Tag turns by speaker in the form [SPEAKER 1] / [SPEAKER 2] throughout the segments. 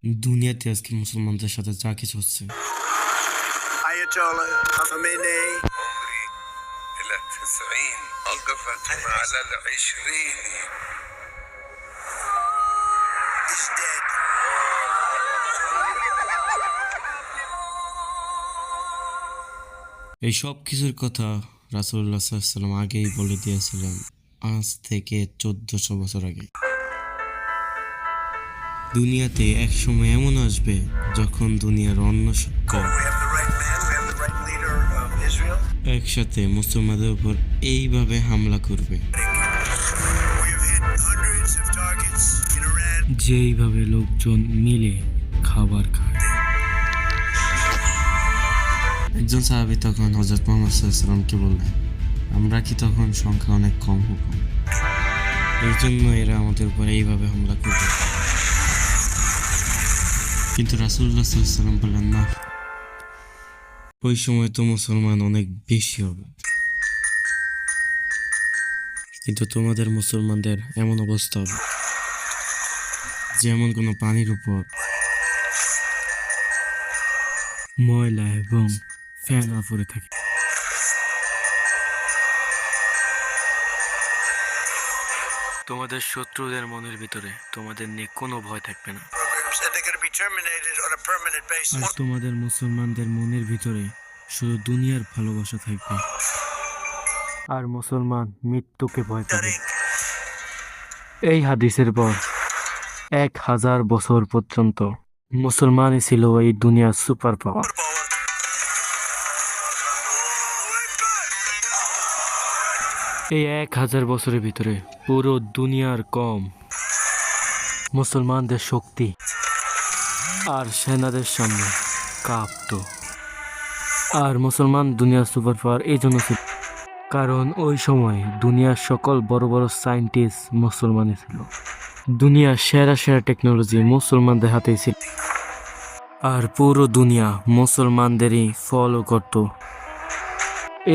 [SPEAKER 1] দুনিয়াতে আজকে মুসলমানদের সাথে যা কিছু হচ্ছে,
[SPEAKER 2] Ayatollah Khamenei
[SPEAKER 3] عمري إلى 90 وقفت على 20
[SPEAKER 2] is dead.
[SPEAKER 1] এই সব কিছুর কথা রাসূলুল্লাহ সাল্লাল্লাহু আলাইহি ওয়াসাল্লাম আগেই বলে দিয়েছিলেন, আজ থেকে 1400 বছর আগে। দুনিয়াতে এক সময় এমন আসবে যখন দুনিয়ার অন্য সত্য
[SPEAKER 2] We have the right man, we have the right leader of Israel.
[SPEAKER 1] একসাথে মুসলমানদের উপর এইভাবে হামলা করবে,
[SPEAKER 2] We have hit hundreds of targets in Iran.
[SPEAKER 1] যেইভাবে লোকজন মিলে খাবার খায়। একজন সাহাবী তখন হযরত মুহাম্মদ সাল্লাল্লাহু আলাইহি ওয়াসাল্লামকে বললেন, আমরা কি তখন সংখ্যা অনেক কম হব? এই জন্য এরা আমাদের উপর এইভাবে হামলা করবে। কিন্তু রাসূলুল্লাহ সাল্লাল্লাহু আলাইহি ওয়াসাল্লাম বললেন, না, ওই সময় তো মুসলমান অনেক বেশি হবে, কিন্তু তোমাদের মুসলমানদের এমন অবস্থা হবে যেমন কোনো পানির উপর ময়লা এবং ফেনা পড়ে থাকে। তোমাদের শত্রুদের মনের ভিতরে তোমাদের নিয়ে কোনো ভয় থাকবে না,
[SPEAKER 2] Programs, and they're going to be terminated on a permanent
[SPEAKER 1] R
[SPEAKER 2] basis.
[SPEAKER 1] তোমাদের মুসলমানদের মনের ভিতরে শুধু দুনিয়ার ভালোবাসা থাকবে, আর মুসলমান মৃত্যুকে ভয় পাবে। এই হাদিসের পর 1000 বছর পর্যন্ত মুসলমানই ছিল এই দুনিয়ার সুপার পাওয়ার। এই 1000 বছরের ভিতরে পুরো দুনিয়ার কম মুসলমানদের শক্তি আর সেনাদের সামনে কাঁপতো। আর মুসলমান দুনিয়ার সুপার পাওয়ার এই জন্য ছিল কারণ ওই সময় দুনিয়ার সকল বড় বড় সায়েন্টিস্ট মুসলমানই ছিল। দুনিয়ার সেরা সেরা টেকনোলজি মুসলমানদের হাতেই ছিল, আর পুরো দুনিয়া মুসলমানদেরই ফলো করত।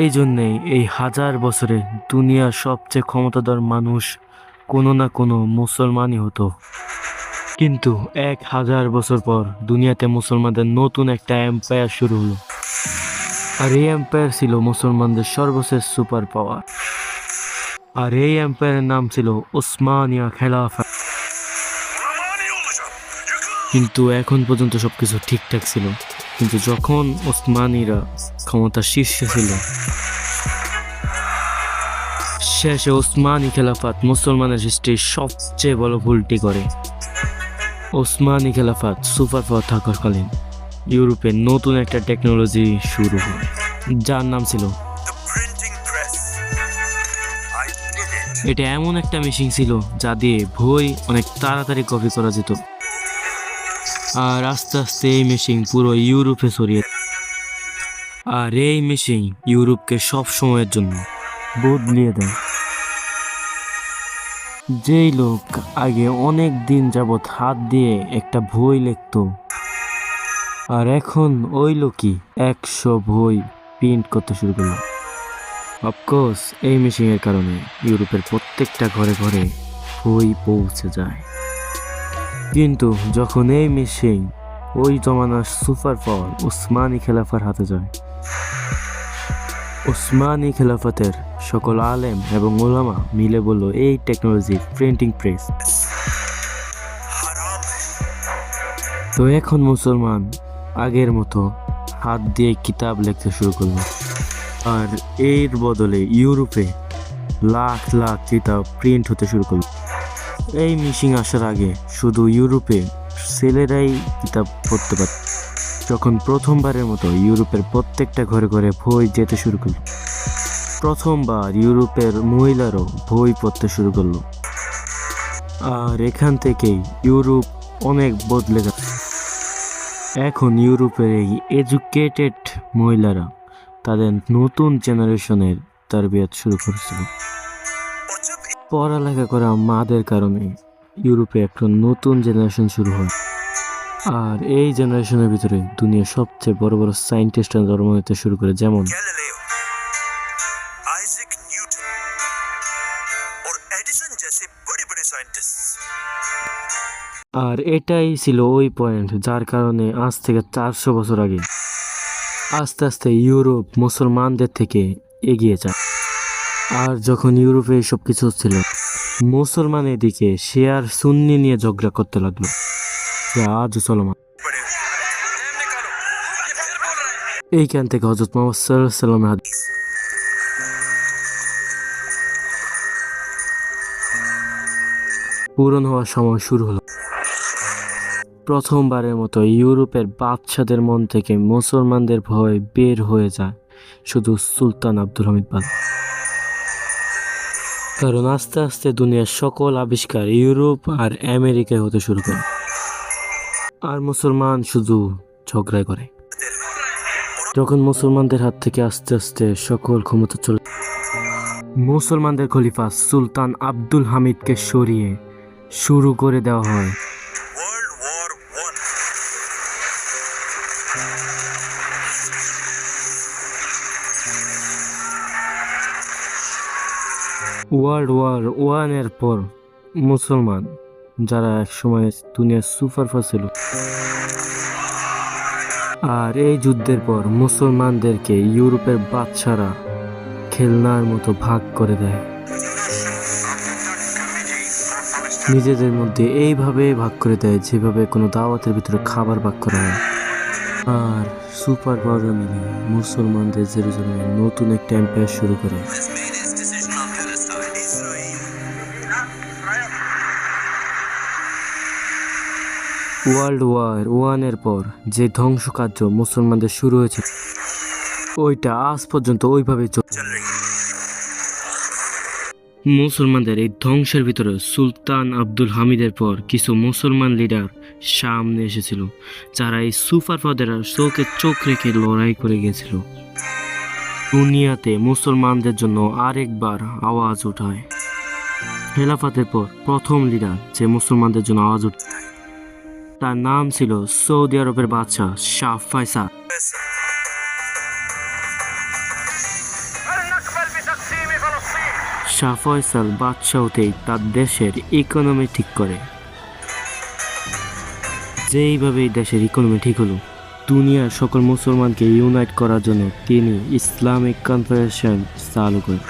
[SPEAKER 1] এই জন্যেই এই 1000 বছরে দুনিয়ার সবচেয়ে ক্ষমতাধর মানুষ কোনো না কোনো মুসলমানই হতো। কিন্তু 1000 বছর পর দুনিয়াতে মুসলমানদের নতুন একটা এম্পায়ার শুরু হলো, আর এই এম্পায়ার ছিল মুসলমানদের সর্বশেষ সুপার পাওয়ার। আর এই এম্পায়ারের নাম ছিল উসমানিয়া খেলাফা। কিন্তু এখন পর্যন্ত সবকিছু ঠিকঠাক ছিল, কিন্তু যখন ওসমানীরা ক্ষমতার শীর্ষে ছিল, শেষে ওসমানী খেলাফত মুসলমানের হিস্ট্রির সবচেয়ে বড় ভুলটি করে। ওসমানী খেলাফত সুপার পাওয়ার থাকাকালীন ইউরোপে নতুন একটা টেকনোলজি শুরু হয়, যার নাম ছিল
[SPEAKER 2] The printing press. I did it.
[SPEAKER 1] এটা এমন একটা মেশিন ছিল যা দিয়ে বই অনেক তাড়াতাড়ি কপি করা যেত। আর আস্তে আস্তে এই মেশিন পুরো ইউরোপে ছড়িয়ে, আর এই মেশিন ইউরোপকে সব সময়ের জন্য বদলিয়ে দেয়। যেই লোক আগে অনেক দিন যাবৎ হাত দিয়ে একটা বই লিখতো, আর এখন ওই লোকই 100 বই প্রিন্ট করতে শুরু করলো। অফকোর্স এই মেশিনের কারণে ইউরোপের প্রত্যেকটা ঘরে ঘরে বই পৌঁছে যায়। কিন্তু যখন এই মেশিন ওই জমানার সুপার পাওয়ার উসমানী খেলাফার হাতে যায়, উসমানী খেলাফতের সকল আলেম এবং ওলামা মিলে বলল, এই টেকনোলজি প্রিন্টিং প্রেস।
[SPEAKER 2] Haram.
[SPEAKER 1] তো এখন মুসলমান আগের মতো হাত দিয়ে কিতাব লিখতে শুরু করলো, আর এর বদলে ইউরোপে লাখ লাখ কিতাব প্রিন্ট হতে শুরু করলো। এই মেশিন আসার আগে শুধু ইউরোপে ছেলেরাই কিতাব পড়তে পারত। যখন প্রথমবারের মতো ইউরোপের প্রত্যেকটা ঘরে ঘরে বই যেতে শুরু করলো, প্রথমবার ইউরোপের মহিলারাও বই পড়তে শুরু করলো। আর এখান থেকেই ইউরোপ অনেক বদলে গেল। এখন ইউরোপের এই এডুকেটেড মহিলারা তাদের নতুন জেনারেশনের তারবিয়াত শুরু করেছিল।
[SPEAKER 2] और जब
[SPEAKER 1] পড়ালেখা করা মাদের কারণে ইউরোপে একটা নতুন জেনারেশন শুরু হয়, আর এই জেনারেশনের ভিতরে দুনিয়ার সবচেয়ে বড় বড় সায়েন্টিস্টরা জন্ম নিতে শুরু করে, যেমন
[SPEAKER 2] Galileo, Isaac Newton और एडिसन जैसे बड़े बड़े साइंटिस्ट।
[SPEAKER 1] আর আর এটাই ছিল ওই পয়েন্ট যার কারণে আজ থেকে 400 বছর আগে আস্তে আস্তে ইউরোপ মুসলমানদের থেকে এগিয়ে যায়। আর যখন ইউরোপে এসব কিছু হচ্ছিল, মুসলমানের দিকে সে আর সুন্নি নিয়ে ঝগড়া করতে লাগলো, যা আজও চলমান। এইখান থেকে হযরত মুহাম্মদ সাল্লাল্লাহু আলাইহি ওয়াসাল্লামের হাদিস পূরণ হওয়ার সময় শুরু হলো। প্রথমবারের মতো ইউরোপের বাদশাদের মন থেকে মুসলমানদের ভয় বের হয়ে যায় শুধু সুলতান আব্দুল হামিদ বাদশা। কারণ আস্তে আস্তে দুনিয়ার সকল আবিষ্কার ইউরোপ আর আমেরিকায় হতে শুরু করে, আর মুসলমান শুধু ঝগড়াই করে। যখন মুসলমানদের হাত থেকে আস্তে আস্তে সকল ক্ষমতা চলে, মুসলমানদের খলিফা সুলতান আব্দুল হামিদকে সরিয়ে শুরু করে দেওয়া হয়
[SPEAKER 2] World War One.
[SPEAKER 1] World War ওয়ানের পর মুসলমান, যারা একসময় দুনিয়ার সুপারপাওয়ার ছিল, আর এই যুদ্ধের পর মুসলমানদেরকে ইউরোপের বাদশারা খেলনার মতো ভাগ করে দেয়। নিজেদের মধ্যে এইভাবে ভাগ করে দেয় যেভাবে কোনো দাওয়াতের ভিতরে খাবার ভাগ করা হয়। আর সুপার পাওয়ার মিলে মুসলমানদের জেরুজালেমে নতুন একটা এম্পায়ার শুরু করে। ওয়ার্ল্ড ওয়ার ওয়ানের পর যে ধ্বংসকার্য মুসলমানদের শুরু হয়েছে, ওইটা আজ পর্যন্ত ওইভাবেই চলছে। মুসলমানদের এই ধ্বংসের ভিতরে সুলতান আব্দুল হামিদের পর কিছু মুসলমান লিডার সামনে এসেছিল, যারা এই সুপার পাওয়ারদের চোখে চোখ রেখে লড়াই করে গিয়েছিল। দুনিয়াতে মুসলমানদের জন্য আরেকবার আওয়াজ ওঠায়। খেলাফতের পর প্রথম লিডার যে মুসলমানদের জন্য আওয়াজ উঠায়, তার নাম ছিল সৌদি আরবের বাদশাহ শাহ ফয়সাল। শাহ ফয়সাল বাদশাহ হতেই তার দেশের ইকোনমি ঠিক করে। যেইভাবে এই দেশের ইকোনমি ঠিক হলো, দুনিয়ার সকল মুসলমানকে ইউনাইট করার জন্য তিনি ইসলামিক কনফেডারেশন চালু করেন।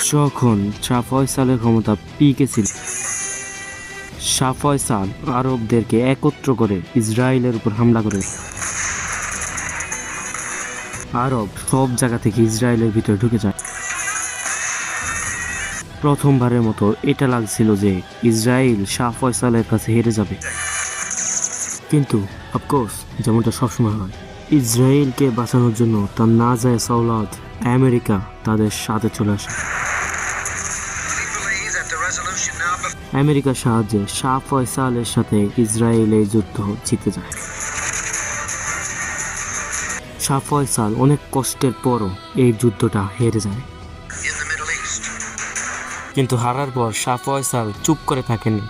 [SPEAKER 1] যখন শাহ ফয়সালের ক্ষমতা পিকে ছিল, শাহ ফয়সাল আরবদেরকে একত্র করে ইসরায়েলের উপর হামলা করে। আরব সব জায়গা থেকে ইসরায়েলের ভিতরে ঢুকে যায়। প্রথমবারের মতো এটা লাগছিল যে ইসরায়েল শাহ ফয়সালের কাছে হেরে যাবে, কিন্তু অফকোর্স যেমনটা সবসময় হয়, ইসরায়েলকে বাঁচানোর জন্য তার নাজায়েজ আওলাদ আমেরিকা তাদের সাথে চলে আসে। আমেরিকার সাহায্যে শাহ ফয়সালের সাথে ইসরায়েল এই যুদ্ধ জিতে যায়। শাহ ফয়সাল অনেক কষ্টের পরও এই যুদ্ধটা হেরে যায়, কিন্তু হারার পর শাহ ফয়সাল চুপ করে থাকেনি।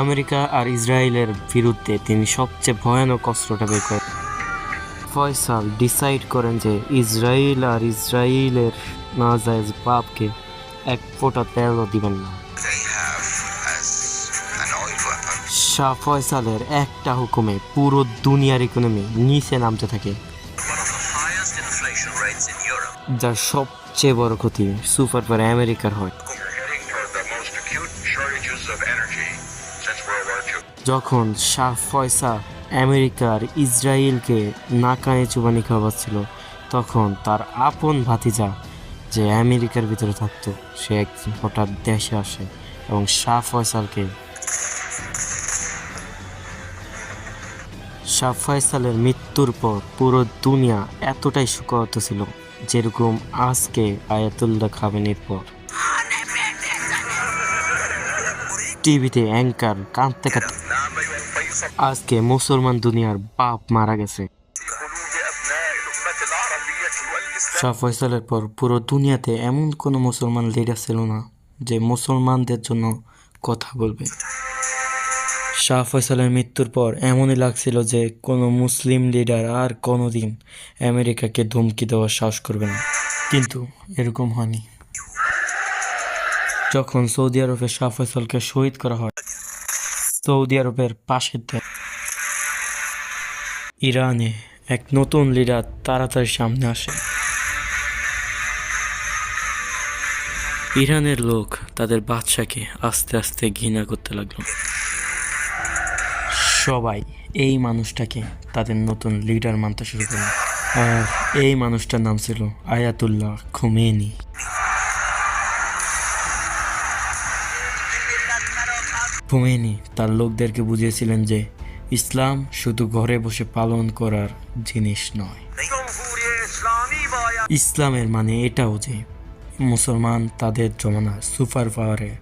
[SPEAKER 1] আমেরিকা আর ইসরায়েলের বিরুদ্ধে তিনি সবচেয়ে ভয়ানক অস্ত্রটা বের করেন। ফয়সাল ডিসাইড করেন যে ইসরায়েল আর ইসরায়েলের নাজায়েজ বাপকে এক ফোঁটা তেলও দিবেন না। শাহ ফয়সালের একটা হুকুমে পুরো দুনিয়ার ইকোনমি নিচে নামতে থাকে, যার সবচেয়ে বড় ক্ষতি সুপার পাওয়ার আমেরিকার হয়। যখন শাহ ফয়সাল আমেরিকার ইসরায়েলকে নাকানে চুবানি খাওয়াচ্ছিল, তখন তার আপন ভাতিজা যে আমেরিকার ভিতরে থাকতো, সে একদিন হঠাৎ দেশে আসে এবং শাহ ফয়সালের মৃত্যুর পর পুরো দুনিয়া এতটাই শোকাহত ছিল, যেরকম আজকে আয়াতুল্লাহ খামেনির পর টিভিতে অ্যাঙ্কার কাঁদতে কাঁদতে আজকে মুসলমান দুনিয়ার বাপ মারা গেছে। শাহ ফয়সালের পর পুরো দুনিয়াতে এমন কোনো মুসলমান লিডার ছিল না যে মুসলমানদের জন্য কথা বলবে। শাহ ফয়সালের মৃত্যুর পর এমনই লাগছিল যে কোনো মুসলিম লিডার আর কোনোদিন আমেরিকাকে ধমকি দেওয়ার সাহস করবে না, কিন্তু এরকম হয়নি। যখন সৌদি আরবে শাহ ফয়সালকে শহীদ করা হয়, সৌদি আরবের পাশের দেশ ইরানে এক নতুন লিডার তাড়াতাড়ি সামনে আসে। ইরানের লোক তাদের বাদশাকে আস্তে আস্তে ঘৃণা করতে লাগলো। সবাই এই মানুষটাকে তাদের নতুন লিডার মানতে শুরু করলো। আর এই মানুষটার নাম ছিল আয়াতুল্লাহ খোমেনি। খোমেনি তার লোকদেরকে বুঝিয়েছিলেন যে ইসলাম শুধু ঘরে বসে পালন করার জিনিস নয়। ইসলামের মানে এটাও যে মুসলমান তাদের জমানা সুপার পাওয়ারের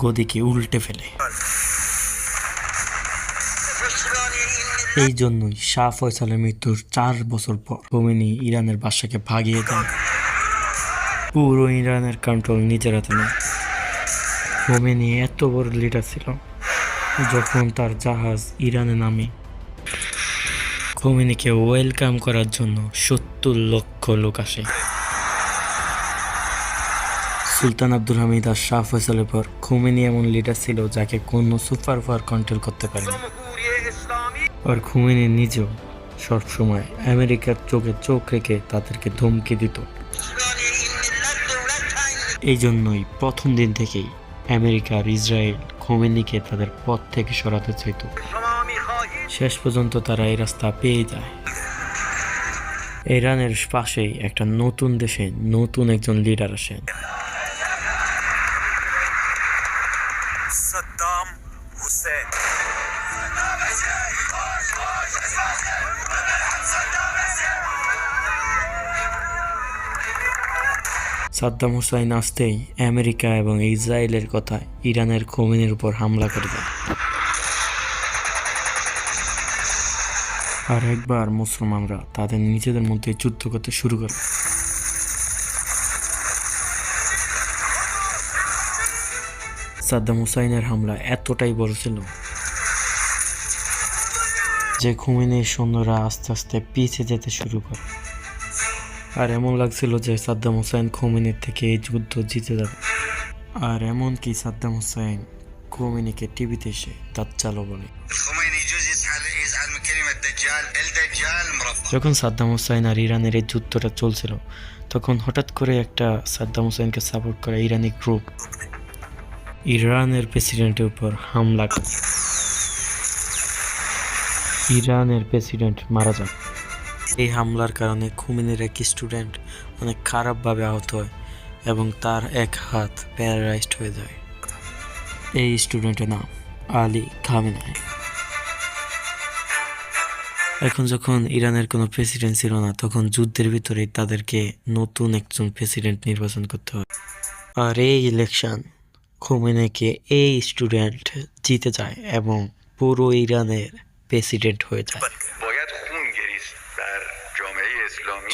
[SPEAKER 1] গদিকে উল্টে ফেলে। এই জন্যই শাহ ফয়সালের মৃত্যুর 4 বছর পর খোমেনি ইরানের বাদশাকে ভাগিয়ে দেন। পুরো ইরানের কন্ট্রোল নিজের হাতে নেয়। খোমেনি এত বড় লিডার ছিল, যখন তার জাহাজ ইরানে নামে খোমেনিকে ওয়েলকাম করার জন্য 70 লক্ষ লোক আসে। সুলতান আব্দুল হামিদ আর শাহ ফয়সালের পর খোমেনি এমন লিডার ছিল যাকে কোনো সুপার পাওয়ার কন্ট্রোল করতে পারেনি। আর খোমেনি নিজেও সবসময় আমেরিকার চোখে চোখ রেখে তাদেরকে ধমকি দিত। এই জন্যই প্রথম দিন থেকেই আমেরিকা আর ইসরায়েল খোমেনিকে তাদের পথ থেকে সরাতে চাইত। শেষ পর্যন্ত তারা এই রাস্তা পেয়ে যায়। ইরানের পাশেই একটা নতুন দেশে নতুন একজন লিডার আসেন।
[SPEAKER 2] সাদ্দাম হুসেন।
[SPEAKER 1] সাদ্দাম হুসাইন আসতেই আমেরিকা এবং ইসরায়েলের কথায় ইরানের খোমেনির উপর হামলা করে দেয়। আর একবার মুসলমানরা তাদের নিজেদের মধ্যে যুদ্ধ করতে শুরু করে। সাদ্দাম হুসাইনের হামলা এতটাই বড় ছিল যে খোমেনির সৈন্যরা আস্তে আস্তে পিছিয়ে যেতে শুরু করে। আর এমন লাগছিল যে সাদ্দাম হুসাইন খোমেনির থেকে এই যুদ্ধ জিতে যাবে। আর এমনকি সাদ্দাম হুসাইন খোমেনিকে টিভিতে এসে দাজ্জালও বলে। যখন সাদ্দাম হুসাইন আর ইরানের এই যুদ্ধটা চলছিল, তখন হঠাৎ করে একটা সাদ্দাম হুসাইনকে সাপোর্ট করা ইরানি গ্রুপ ইরানের প্রেসিডেন্টের উপর হামলা করে। ইরানের প্রেসিডেন্ট মারা যান। এই হামলার কারণে খোমেনির এক স্টুডেন্ট অনেক খারাপভাবে আহত হয় এবং তার এক হাত প্যারালাইজড হয়ে যায়। এই স্টুডেন্টের নাম আলী খামেনেই। এখন যখন ইরানের কোনো প্রেসিডেন্ট ছিল না, তখন যুদ্ধের ভিতরে তাদেরকে নতুন একজন প্রেসিডেন্ট নির্বাচন করতে হয়। আর এই ইলেকশন খোমেনিকে এই স্টুডেন্ট জিতে যায় এবং পুরো ইরানের প্রেসিডেন্ট হয়ে যায়।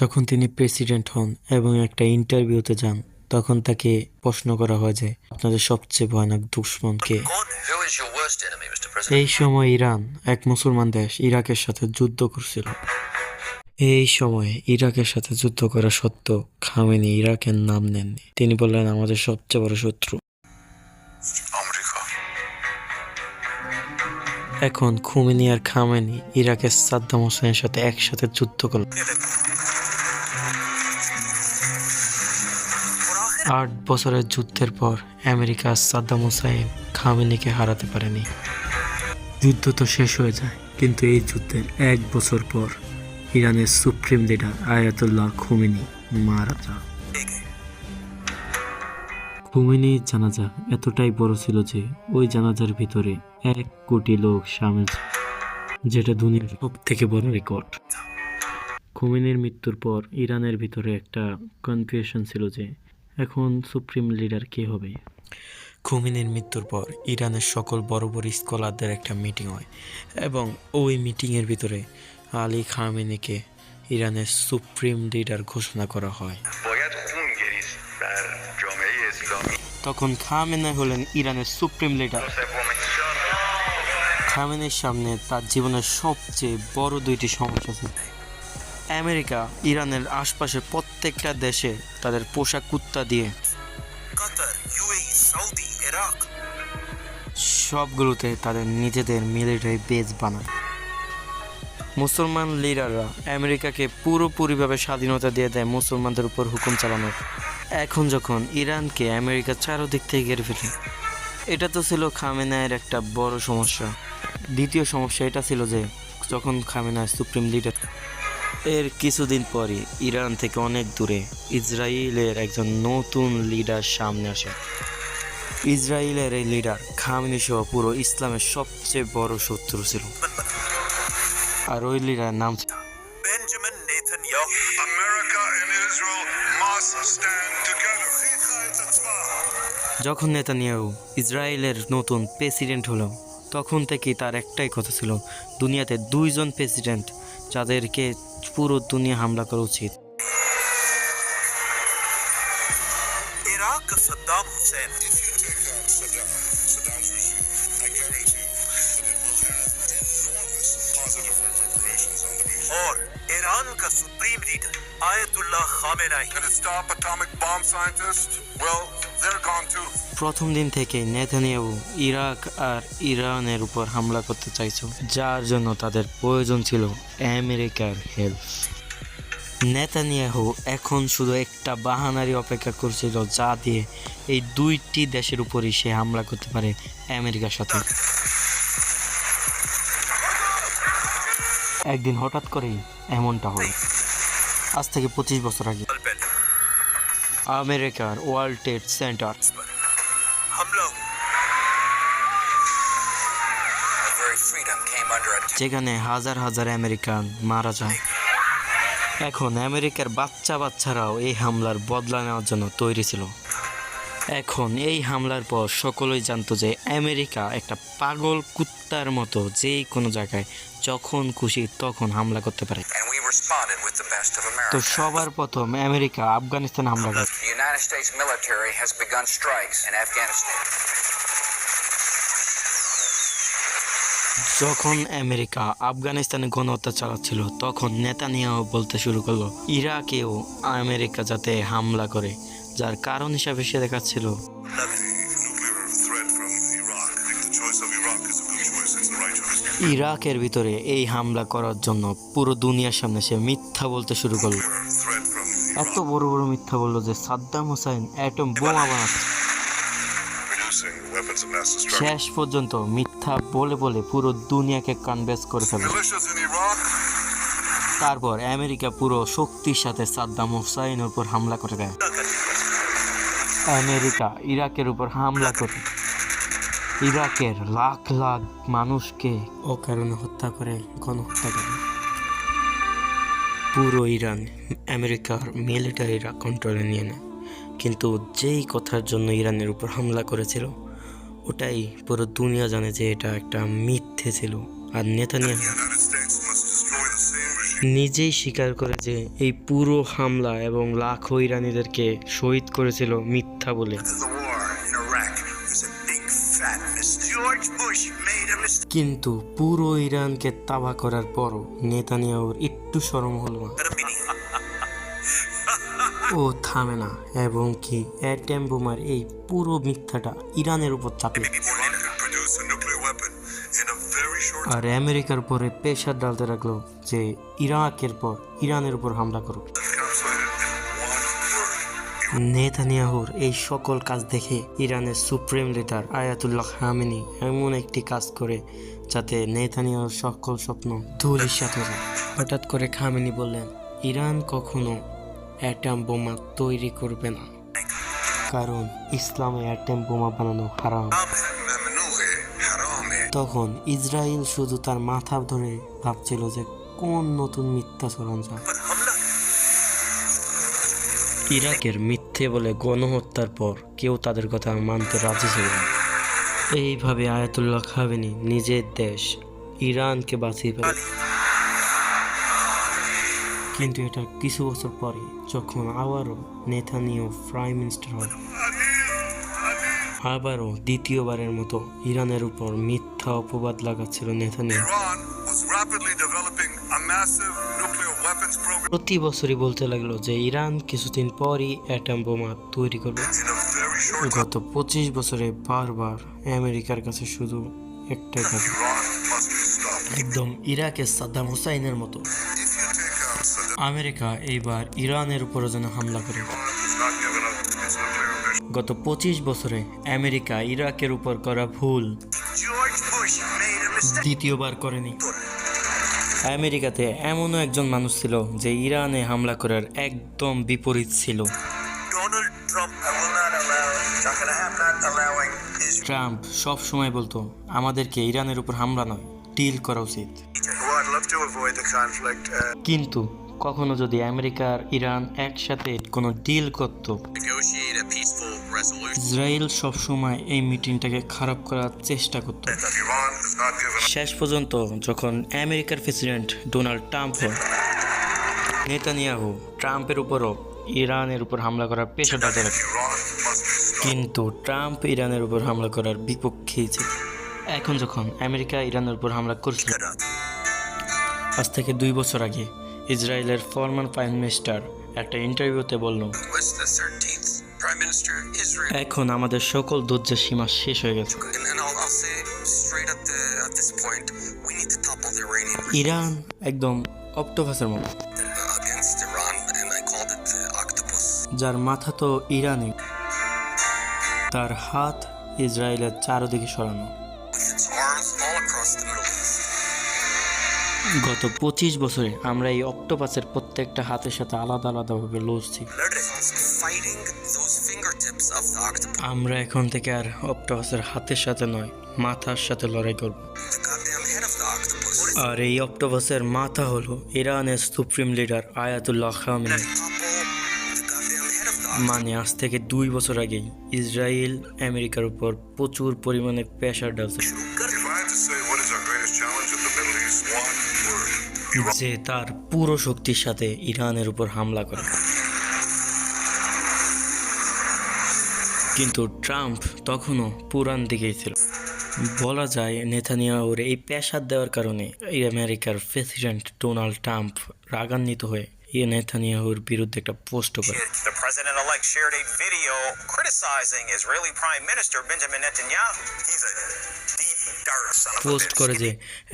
[SPEAKER 1] যখন তিনি প্রেসিডেন্ট হন এবং একটা ইন্টারভিউতে যান, তখন তাকে প্রশ্ন করা হয় যে আপনাদের সবচেয়ে ভয়ানক দুশমন কে? এই সময় ইরান এক মুসলমান দেশ ইরাকের সাথে যুদ্ধ করছিল। এই সময়ে ইরাকের সাথে যুদ্ধ করা সত্ত্বেও খামেনি ইরাকের নাম নেননি। তিনি বললেন আমাদের সবচেয়ে বড় শত্রু
[SPEAKER 3] আমেরিকা।
[SPEAKER 1] এখন খোমেনি আর খামেনি ইরাকের সাদ্দাম হোসেনের সাথে একসাথে যুদ্ধ করল। 8 বছরের যুদ্ধের পর আমেরিকা সাদ্দাম হুসাইন খামেনিকে হারাতে পারেনি। যুদ্ধ তো শেষ হয়ে যায়, কিন্তু এই যুদ্ধের 1 বছর পর ইরানের সুপ্রিম লিডার আয়াতুল্লাহ খোমেনি মারা যান। খোমেনির জানাজা এতটাই বড় ছিল যে ওই জানাজার ভিতরে 1 কোটি লোক শামিল ছিল, যেটা দুনিয়ার সব থেকে বড় রেকর্ড। খোমেনির মৃত্যুর পর ইরানের ভিতরে একটা কনফিউশন ছিল যে এখন সুপ্রিম লিডার কে হবে। খোমেনির মৃত্যুর পর ইরানের সকল বড় বড় স্কলারদের একটা মিটিং হয় এবং ওই মিটিংয়ের ভিতরে আলী খামেনিকে ইরানের সুপ্রিম লিডার ঘোষণা করা হয়। তখন খামেনি হলেন ইরানের সুপ্রিম লিডার। খামেনির সামনে তার জীবনের সবচেয়ে বড় 2টি সমস্যা ছিল। আমেরিকা ইরানের আশপাশের প্রত্যেকটা দেশে তাদের পোষা কুত্তা দিয়ে
[SPEAKER 2] কাতার, ইউএই, সৌদি, ইরাক
[SPEAKER 1] সবগুলোতে তাদের নিজেদের মিলিটারি বেস বানায়। মুসলমান লিডাররা আমেরিকাকে পুরোপুরিভাবে স্বাধীনতা দিয়ে দেয় মুসলমানদের উপর হুকুম চালানোর। এখন যখন ইরানকে আমেরিকা চারদিক থেকে ঘিরে ফেলে, এটা তো ছিল খামেনাইয়ের একটা বড় সমস্যা। দ্বিতীয় সমস্যা এটা ছিল যে যখন খামেনাই সুপ্রিম লিডার, এর কিছুদিন পরই ইরান থেকে অনেক দূরে ইসরায়েলের একজন নতুন লিডার সামনে আসে। ইসরায়েলের এই লিডার খামেনি সহ পুরো ইসলামের সবচেয়ে বড় শত্রু ছিল, আর ওই লিডারের নাম
[SPEAKER 2] Benjamin Netanyahu.
[SPEAKER 3] America and Israel must stand together.
[SPEAKER 1] যখন নেতানিয়াহু ইসরায়েলের নতুন প্রেসিডেন্ট হলো, তখন থেকেই তার একটাই কথা ছিল, দুনিয়াতে দুইজন প্রেসিডেন্ট যাদেরকে পুরো দুনিয়া হামলা করা উচিত।
[SPEAKER 2] Iraq ka Saddam Hussein.
[SPEAKER 3] If you take out Saddam's regime, I guarantee that it will have enormous positive reverberations on the region.
[SPEAKER 2] और ईरान का supreme leader Ayatollah Khamenei.
[SPEAKER 3] And its top atomic bomb scientists, well, they're gone too.
[SPEAKER 1] প্রথম দিন থেকে Netanyahu Iraq আর ইরানের উপর হামলা করতে চাইছিল, যার জন্য তাদের প্রয়োজন ছিল আমেরিকার হেল্প। নেতানিয়াহু এখন শুধু একটা বাহানারই অপেক্ষা করছিল, যা দিয়ে এই দুইটি দেশের উপরই সে হামলা করতে পারে আমেরিকার সাথে। একদিন হঠাৎ করেই এমনটা হলো। আজ থেকে 25 বছর আগে আমেরিকার ওয়ার্ল্ড ট্রেড সেন্টার
[SPEAKER 2] हमला
[SPEAKER 1] যেখানে হাজার হাজার আমেরিকান মারা যায়। এখন আমেরিকার বাচ্চারাও এই হামলার বদলা নেওয়ার জন্য তৈরি ছিল। এখন এই হামলার পর সকলেই জানতো যে আমেরিকা একটা পাগল কুত্তার মতো যে কোনো জায়গায় যখন খুশি তখন হামলা করতে পারে।
[SPEAKER 4] And we responded with the best of
[SPEAKER 1] তো
[SPEAKER 4] America.
[SPEAKER 1] সবার প্রথম আমেরিকা আফগানিস্তানে হামলা করে।
[SPEAKER 4] The United States military has begun strikes in Afghanistan.
[SPEAKER 1] যখন আমেরিকা আফগানিস্তানে গণহত্যা চালাচ্ছিল, তখন নেতানিয়াহু বলতে শুরু করলো ইরাকেও আমেরিকা যাতে হামলা করে, যার কারণ হিসাবে সে দেখাচ্ছিল
[SPEAKER 3] Nuclear threat from Iraq. I think the choice of Iraq is a good choice. It's the right choice.
[SPEAKER 1] ইরাকের ভিতরে এই হামলা করার জন্য পুরো দুনিয়ার সামনে সে মিথ্যা বলতে শুরু করলো।
[SPEAKER 3] Threat from
[SPEAKER 1] এত বড় বড় মিথ্যা বললো যে সাদ্দাম হোসেন অ্যাটম বোমা বানাচ্ছে।
[SPEAKER 3] producing weapons of mass destruction.
[SPEAKER 1] শেষ পর্যন্ত মিথ্যা বলে বলে পুরো দুনিয়াকে কনভিন্স করে ফেলল।
[SPEAKER 3] Militias in Iraq.
[SPEAKER 1] তারপর আমেরিকা পুরো শক্তির সাথে সাদ্দাম হোসেনের উপর হামলা করে দেয়। আমেরিকা ইরাকের উপর হামলা করে ইরাকের লাখ লাখ মানুষকে অকারণে হত্যা করে, গণহত্যা করে। পুরো ইরান আমেরিকার মিলিটারিরা কন্ট্রোলে নিয়ে নেয়। কিন্তু যেই কথার জন্য ইরানের উপর হামলা করেছিল, ওটাই পুরো দুনিয়া জানে যে এটা একটা মিথ্যে ছিল। আর Netanyahu
[SPEAKER 3] The United States must destroy the same regime.
[SPEAKER 1] নিজেই স্বীকার করে যে এই পুরো হামলা এবং লাখো ইরানিদেরকে শহীদ করেছিল মিথ্যা বলে।
[SPEAKER 2] The war in Iraq was a big fat mistake. George Bush made a mistake.
[SPEAKER 1] কিন্তু পুরো ইরানকে তাবাহ করার পরও নেতানিয়াহুর একটু শরম হলো না। ও থামে না, এবং কি অ্যাটম বোমার এই পুরো মিথ্যাটা ইরানের উপর চাপিয়ে
[SPEAKER 3] Iran could produce a nuclear weapon in a very short
[SPEAKER 1] আর আমেরিকার উপরে প্রেশার ডালতে রাখলো যে ইরাকের পর ইরানের উপর হামলা করুক।
[SPEAKER 3] encapsulated in one word.
[SPEAKER 1] নেতানিয়াহুর এই সকল কাজ দেখে ইরানের সুপ্রিম লিডার আয়াতুল্লাহ খামেনি এমন একটি কাজ করে যাতে নেতানিয়াহুর সকল স্বপ্ন ধূলিসাৎ হয়ে যায়। হঠাৎ করে খামেনি বললেন, ইরান কখনো অ্যাটম বোমা তৈরি করবে না, কারণ ইসলামে অ্যাটম বোমা বানানো হারাম।
[SPEAKER 3] Mamnu'e harame.
[SPEAKER 1] তখন ইসরায়েল শুধু তার মাথা ধরে ভাবছিল যে কোন নতুন মিথ্যা সরঞ্জাম। ইরাকের মিথ্যে বলে গণহত্যার পর কেউ তাদের কথা মানতে রাজি ছিল না। এইভাবে আয়াতুল্লাহ খামেনি নিজের দেশ ইরানকে বাঁচিয়ে ফেলে। কিন্তু এটা কিছু বছর পরে যখন আবারও নেতানিয়াহু প্রাইম মিনিস্টার হয়, আবারও দ্বিতীয়বারের মতো ইরানের উপর মিথ্যা অপবাদ লাগাচ্ছিল Netanyahu.
[SPEAKER 3] Iran was rapidly developing a massive nuclear weapons program
[SPEAKER 1] প্রতি বছরই বলতে লাগলো যে ইরান কিছুদিন পরই অ্যাটম বোমা তৈরি করবে।
[SPEAKER 3] in a very short
[SPEAKER 1] গত 25 বছরে বারবার আমেরিকার কাছে শুধু একটাই দাবি,
[SPEAKER 3] Iran must be stopped.
[SPEAKER 1] একদম ইরাকের সাদ্দাম হুসাইনের মতো
[SPEAKER 3] If you take out Saddam,
[SPEAKER 1] America এইবার ইরানের উপরে যেন হামলা করে।
[SPEAKER 3] Iran has not given up its nuclear ambition.
[SPEAKER 1] গত 25 বছরে আমেরিকা ইরাকের উপর করা ভুল
[SPEAKER 2] George Bush made a mistake.
[SPEAKER 1] দ্বিতীয়বার করেনি। আমেরিকাতে এমনও একজন মানুষ ছিল যে ইরানে হামলা করার একদম বিপরীত ছিল।
[SPEAKER 2] Donald Trump. I will not allow. Not gonna have not allowing Israel.
[SPEAKER 1] Trump সব সময় বলতো আমাদেরকে ইরানের উপর হামলা নয়, ডিল করা উচিত।
[SPEAKER 2] Well, I'd love to avoid the conflict.
[SPEAKER 1] কিন্তু কখনো যদি আমেরিকা আর ইরান একসাথে কোনো ডিল করত,
[SPEAKER 4] Negotiate a peaceful resolution.
[SPEAKER 1] Israel সবসময় এই মিটিংটাকে খারাপ করার চেষ্টা করত।
[SPEAKER 3] Iran has not given up.
[SPEAKER 1] শেষ পর্যন্ত যখন আমেরিকার প্রেসিডেন্ট ডোনাল্ড ট্রাম্প হয়, নেতানিয়াহু ট্রাম্পের উপরও ইরানের উপর হামলা করার পেশাটা রাখে।
[SPEAKER 3] Iran must be stopped.
[SPEAKER 1] কিন্তু ট্রাম্প ইরানের উপর হামলা করার বিপক্ষেই ছিল। এখন যখন আমেরিকা ইরানের উপর হামলা করছিল, আজ থেকে 2 বছর আগে ইসরায়েলের ফরমার প্রাইম মিনিস্টার একটা ইন্টারভিউতে বলল,
[SPEAKER 4] Was the 13th Prime Minister Israel?
[SPEAKER 1] এখন আমাদের সকল ধৈর্যের সীমা শেষ হয়ে গেছে।
[SPEAKER 4] And I'll say straight at this point, we need to topple the Iranian regime
[SPEAKER 1] Iran একদম অক্টোপাসের মতো,
[SPEAKER 4] against Iran, and I called it the octopus.
[SPEAKER 1] যার মাথা তো ইরানি, তার হাত ইসরায়েলের চারদিকে সরানো।
[SPEAKER 4] With its arms all across the Middle East.
[SPEAKER 1] গত 25 বছরে আমরা এই অক্টোপাসের প্রত্যেকটা হাতের সাথে আলাদা আলাদাভাবে লড়ছি।
[SPEAKER 4] Fighting those fingertips of the octopus.
[SPEAKER 1] আমরা এখন থেকে আর অক্টোপাসের হাতের সাথে নয়, মাথার সাথে লড়াই করব।
[SPEAKER 4] The goddamn head of the octopus.
[SPEAKER 1] আর এই অক্টোপাসের মাথা হলো ইরানের supreme leader Ayatollah Khamenei.
[SPEAKER 4] Topple the goddamn head of the
[SPEAKER 1] মানে আজ থেকে 2 বছর আগেই ইসরায়েল আমেরিকার উপর প্রচুর পরিমাণে pressure ডালছে
[SPEAKER 3] If I had to say what is our greatest challenge in the Middle East, one word.
[SPEAKER 1] যে তার পুরো শক্তির সাথে ইরানের উপর হামলা করে। কিন্তু ট্রাম্প তখনও পুরান দিকেই ছিল। বলা যায় নেতানিয়াহুর এই প্রেশার দেওয়ার কারণে এই আমেরিকার প্রেসিডেন্ট ডোনাল্ড ট্রাম্প রাগান্বিত হয়ে এই নেতানিয়াহুর বিরুদ্ধে একটা পোস্ট করে।
[SPEAKER 5] The president-elect shared a video criticizing Israeli Prime Minister Benjamin Netanyahu. He's a deep, dark son of a
[SPEAKER 1] post
[SPEAKER 5] bitch.
[SPEAKER 1] করে যে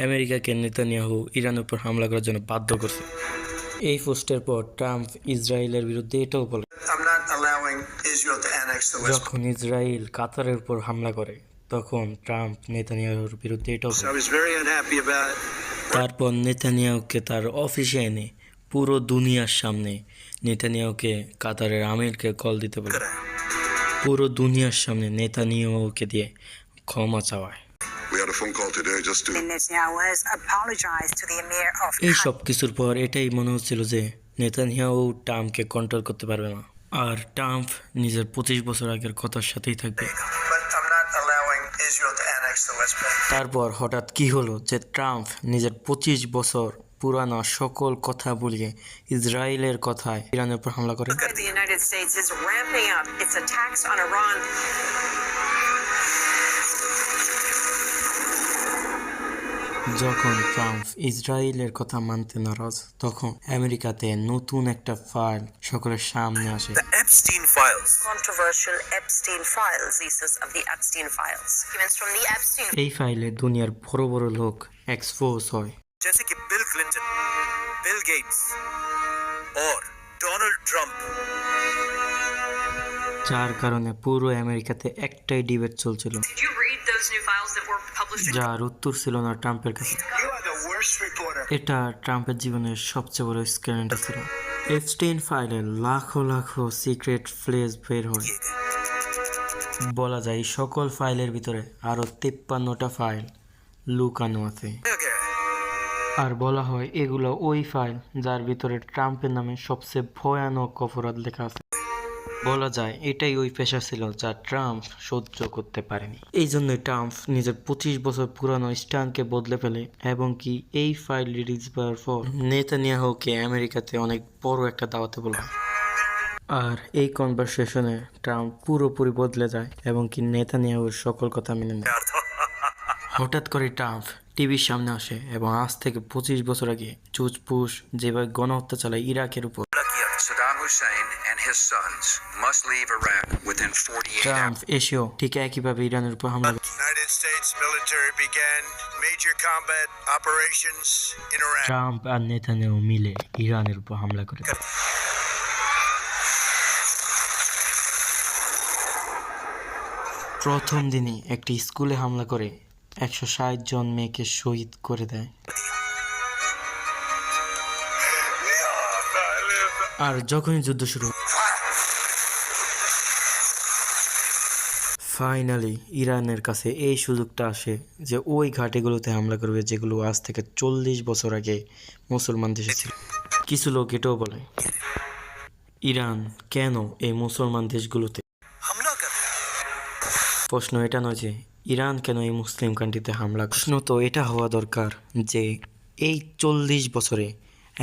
[SPEAKER 1] আমেরিকাকে নেতানিয়াহু ইরানের উপর হামলা করার জন্য বাধ্য করছে। এই পোস্টের পর ট্রাম্প ইসরায়েলের বিরুদ্ধে এটাও বলে,
[SPEAKER 2] I'm not allowing Israel to annex the West.
[SPEAKER 1] যখন ইসরায়েল কাতারের উপর হামলা করে তখন ট্রাম্প নেতানিয়াহুর বিরুদ্ধে এটাও বলে।
[SPEAKER 2] I was very unhappy about it.
[SPEAKER 1] তারপর নেতানিয়াহুকে তার অফিসে এনে পুরো দুনিয়ার সামনে নেতানিয়াহুকে কাতারের আমিরকে কল দিতে বলে, পুরো দুনিয়ার সামনে নেতানিয়াহুকে দিয়ে ক্ষমা চাওয়ায়।
[SPEAKER 3] We had a phone call today just to
[SPEAKER 6] Netanyahu has apologized to the emir of
[SPEAKER 1] এই সব কিছুর পর এটাই মনে হচ্ছিল যে নেতানিয়াহু ট্রাম্পকে কন্ট্রোল করতে পারবে না, আর ট্রাম্প নিজের 25 বছর আগের কথার সাথেই থাকবে।
[SPEAKER 2] But I'm not allowing Israel to annex the West Bank.
[SPEAKER 1] তারপর হঠাৎ কি হলো যে ট্রাম্প নিজের 25 বছর পুরানো সকল কথা বলিয়ে ইসরায়েলের কথায় ইরানের উপর হামলা করে।
[SPEAKER 6] the United States is ramping up its attacks on Iran.
[SPEAKER 1] যখন ট্রাম্প ইসরায়েলের কথা মানতে নারাজ, তখন আমেরিকাতে নতুন একটা ফাইল সকলের সামনে আসে।
[SPEAKER 5] The Epstein files.
[SPEAKER 6] Controversial Epstein files, pieces of the Epstein files. Documents from the Epstein
[SPEAKER 1] এই ফাইলে দুনিয়ার বড় বড় লোক এক্সপোজ হয়,
[SPEAKER 5] जैसे कि बिल क्लिंटन, बिल गेट्स और डोनाल्ड ट्रंप.
[SPEAKER 1] যার কারণে পুরো আমেরিকাতে একটাই ডিবেট চলছিল,
[SPEAKER 6] Did you read those new files that were published?
[SPEAKER 1] যার উত্তর ছিল না ট্রাম্পের কাছে।
[SPEAKER 2] You are the worst reporter.
[SPEAKER 1] এটা ট্রাম্পের জীবনের সবচেয়ে বড় স্ক্যান্ডাল ছিল। এপস্টেইন ফাইলে লাখো লাখো সিক্রেট ফ্লেজ বের হয়। বলা যায় এই সকল ফাইলের ভিতরে আরো 53টা ফাইল লুকানো আছে। আর বলা হয় এগুলো ওই ফাইল যার ভিতরে ট্রাম্পের নামে সবচেয়ে ভয়ানক অপরাধ লেখা আছে। বলা যায় এটাই ওই পেশা ছিল যা ট্রাম্প সহ্য করতে পারেনি। এই জন্যই ট্রাম্প নিজের 25 বছর পুরানো স্ট্যান্ডকে বদলে ফেলে, এবং কি এই ফাইল রিলিজ করার পর নেতানিয়াহুকে আমেরিকাতে অনেক বড় একটা দাওয়াতে বলা হয়। আর এই কনভারসেশনে ট্রাম্প পুরোপুরি বদলে যায় এবং কি নেতানিয়াহুর সকল কথা মেনে নেয়। হঠাৎ করে ট্রাম্প টিভির সামনে আসে এবং আজ থেকে 25 বছর আগে জর্জ বুশ যেভাবে গণহত্যা চালায় ইরাকের উপর,
[SPEAKER 4] Saddam Hussein and his
[SPEAKER 7] sons must leave Iraq within 48
[SPEAKER 1] Trump
[SPEAKER 7] hours.
[SPEAKER 1] এসেও ঠিক একইভাবে ইরানের উপর হামলা করে।
[SPEAKER 2] United States military began major combat operations in Iraq.
[SPEAKER 1] Trump আর নেতানিয়াহু মিলে ইরানের উপর হামলা করে। প্রথম দিনই একটি স্কুলে হামলা করে 160 জন মেয়েকে শহীদ করে দেয়। আর যখনই যুদ্ধ শুরু, ফাইনালি ইরানের কাছে এই সুযোগটা আসে যে ওই ঘাটিগুলোতে হামলা করবে যেগুলো আজ থেকে 40 বছর আগে মুসলমান দেশে ছিল। কিছু লোক এটাও বলে ইরান কেন এই মুসলমান দেশগুলোতে,
[SPEAKER 5] हमला कर रहा है।
[SPEAKER 1] প্রশ্ন এটা নয় যে ইরান কেন এই মুসলিম কান্ট্রিতে হামলা করে। প্রশ্ন তো এটা হওয়া দরকার যে এই 40 বছরে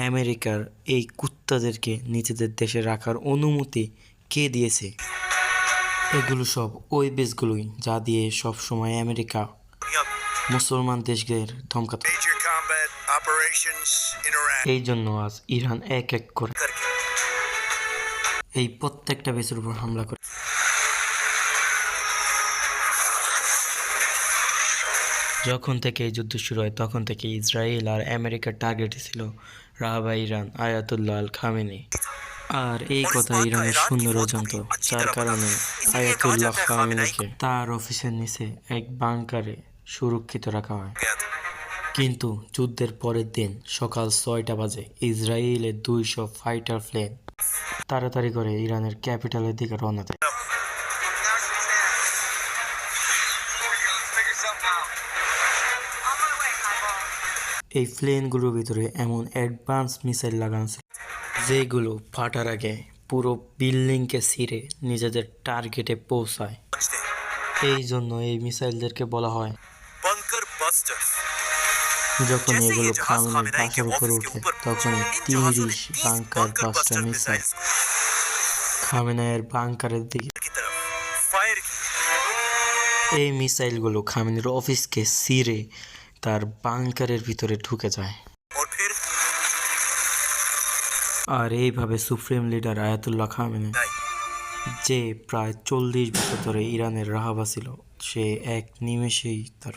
[SPEAKER 1] আমেরিকার এই কুত্তাদেরকে নিজেদের দেশে রাখার অনুমতি কে দিয়েছে। এগুলো সব ওই বেসগুলোই যা দিয়ে সব সময় আমেরিকা মুসলমান দেশদের ধমকাত।
[SPEAKER 2] Major combat operations in Iraq.
[SPEAKER 1] এই জন্য আজ ইরান এক এক করে এই প্রত্যেকটা বেসের উপর হামলা করে। যখন থেকে এই যুদ্ধ শুরু হয় তখন থেকে ইসরায়েল আর আমেরিকার টার্গেটই ছিল রাহাবা ইরান আয়াতুল্লাহ আল খামেনি। আর এই কথা ইরানের সৈন্যরাও জানত, যার কারণে আয়াতুল্লাহ খামেনিকে তার অফিসের নিচে এক বাংকারে সুরক্ষিত রাখা হয়। কিন্তু যুদ্ধের পরের দিন সকাল 6টা বাজে ইসরায়েলের 200 ফাইটার প্লেন তাড়াতাড়ি করে ইরানের ক্যাপিটালের দিকে রওনা দেয়। এই প্লেনগুলোর ভিতরে এমন অ্যাডভান্স মিসাইল লাগানো ছিল যেগুলো ফাটার আগে পুরো বিল্ডিংকে ছিঁড়ে নিজেদের টার্গেটে পৌঁছায়। এই জন্য এই মিসাইলদেরকে বলা হয়
[SPEAKER 5] बंकर बस्टर्स।
[SPEAKER 1] যখন এগুলো খামেনির পাশের উপরে ওঠে তখন 30 বাংকার বাস্টার মিসাইল খামেনির বাংকারের দিকে
[SPEAKER 5] की तरफ फायर की।
[SPEAKER 1] এই মিসাইলগুলো খামেনির অফিসকে ছিঁড়ে তার বাংকারের ভিতরে ঢুকে যায়।
[SPEAKER 5] और फिर
[SPEAKER 1] আর এইভাবে সুপ্রিম লিডার আয়াতুল্লাহ খামেনি, যে প্রায় 40 বছর ধরে ইরানের রাহাবা ছিল, সে এক নিমেষেই তার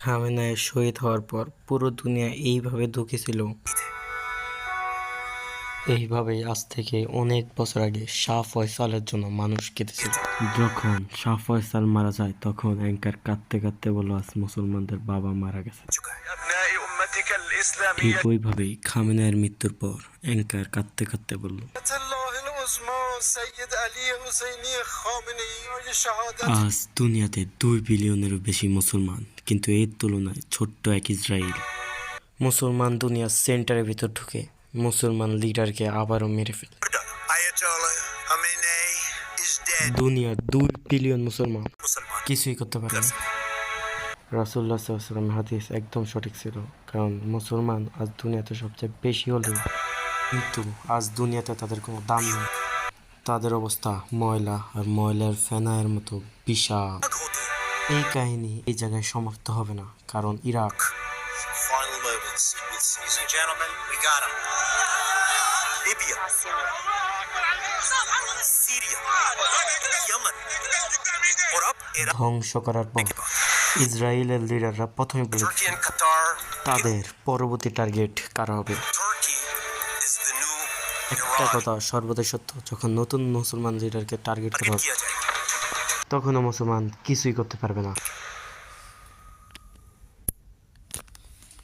[SPEAKER 1] খামেনায় শহীদ হওয়ার পর পুরো দুনিয়া এইভাবে দুঃখী ছিল। এইভাবেই আজ থেকে অনেক বছর আগে শাহ ফয়সালের জন্য মানুষ কেঁদেছিল। যখন শাহ ফয়সাল মারা যায় তখন অ্যাঙ্কার কাঁদতে কাঁদতে বলল আজ মুসলমানদের বাবা মারা গেছে।
[SPEAKER 5] अबनाए उम्मतिक
[SPEAKER 1] ঠিক
[SPEAKER 5] الإسلامية
[SPEAKER 1] ওইভাবেই খামেনায়ের মৃত্যুর পর অ্যাঙ্কার কাঁদতে কাঁদতে বলল
[SPEAKER 5] الله العظمى سيد علي حسيني خامنئي شهادت।
[SPEAKER 1] আজ দুনিয়াতে 2 বিলিয়নেরও বেশি মুসলমান, কিন্তু এর তুলনায় ছোট্ট এক ইসরায়েল। মুসলমান দুনিয়ার সেন্টারের ভিতর ঢুকে মুসলমান লিডারকে আবারও মেরে ফেলে।
[SPEAKER 2] Ayatollah Khamenei is dead.
[SPEAKER 1] দুনিয়ার 2 বিলিয়ন মুসলমান
[SPEAKER 5] मुसलमान
[SPEAKER 1] কিছুই করতে পারে না। রাসূলুল্লাহ সাল্লাল্লাহু আলাইহি ওয়াসাল্লামের হাদিস একদম সঠিক ছিল, কারণ মুসলমান আজ দুনিয়াতে সবচেয়ে বেশি হলেও কিন্তু আজ দুনিয়াতে তাদের কোনো দাম নেই। তাদের অবস্থা ময়লা আর ময়লার ফেনায়ের মতো বিশাল।
[SPEAKER 5] होते
[SPEAKER 1] এই কাহিনী এই জায়গায় সমাপ্ত হবে না, কারণ Iraq,
[SPEAKER 5] final moments with ladies and gentlemen, we got him. Libya, Syria, Yemen, और अब Iraq
[SPEAKER 1] ধ্বংস করার পর ইসরায়েলের লিডাররা প্রথমে বলেছে
[SPEAKER 5] Turkey and Qatar.
[SPEAKER 1] তাদের পরবর্তী টার্গেট কারা হবে।
[SPEAKER 5] Turkey is the new
[SPEAKER 1] একটা
[SPEAKER 5] Iran.
[SPEAKER 1] কথা সর্বদাই সত্য, যখন নতুন মুসলমান লিডারকে টার্গেট করা
[SPEAKER 5] Target
[SPEAKER 1] হবে
[SPEAKER 5] किया जाएगा।
[SPEAKER 1] তখনও মুসলমান কিছুই করতে পারবে না।